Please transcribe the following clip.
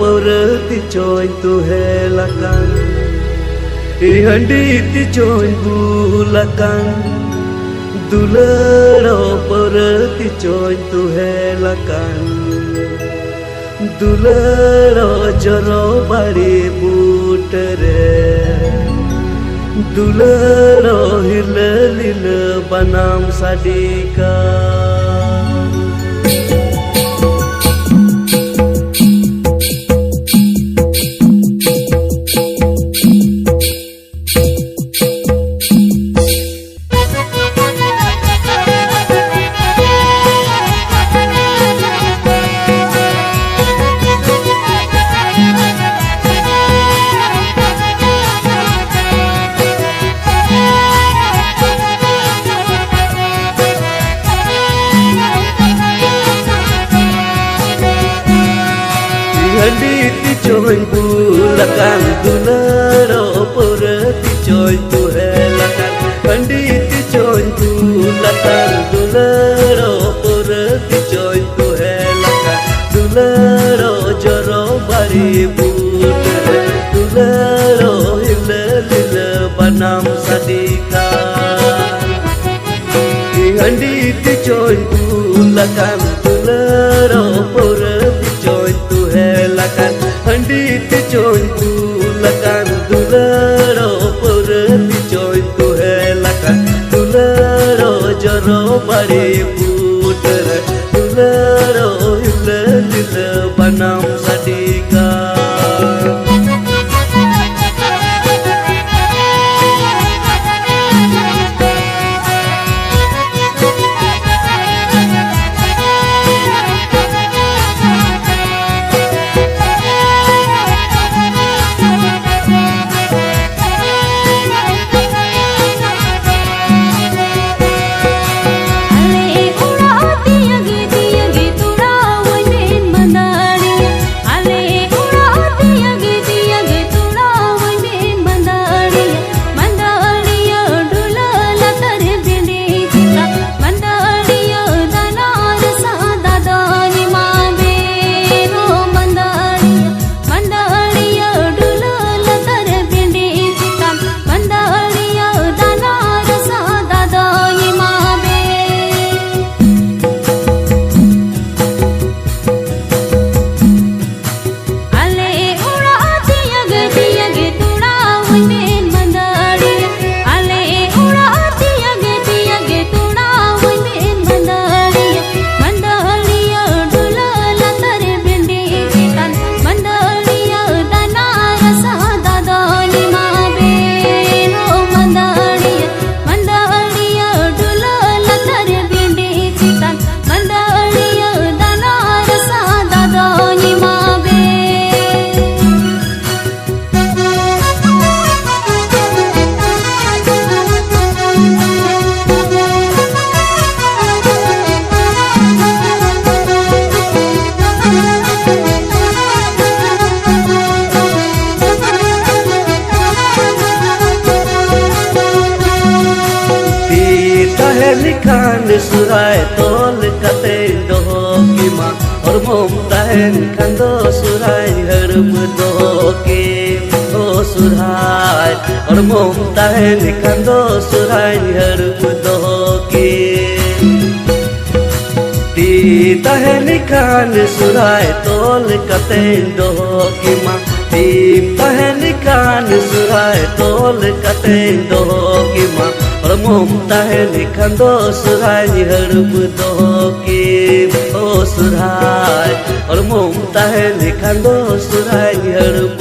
porati join tu helakan ihandi ti join bulakan dulero porati join tu helakan dulero joro bari butere dulero hilal banam sadika Handi ti join bulakan dulero porati join tu helakan handi ti join bulakan dulero porati join tu helakan dulero joro bari putere dulero hilal banam sadika handi ti join bulakan dulero porati join tu helakan handi ti join bulakan dulero porati join tu helakan dulero joro bari putere dulero hilal banam sadika Likan surai tol kate doho kima और मोमतान खंदो सुराय हरम दोहो के ओ सुराय और मोमतान खंदो सुराय हरम दोहो के ती तहन खान सुराय तोल कते दोहो किमा ती तहन खान सुराय तोल कते दोहो किमा और मोमतान खंदो सुराय हरम दोहो के ओ सुराय और मोमतान खंदो सुराय हरम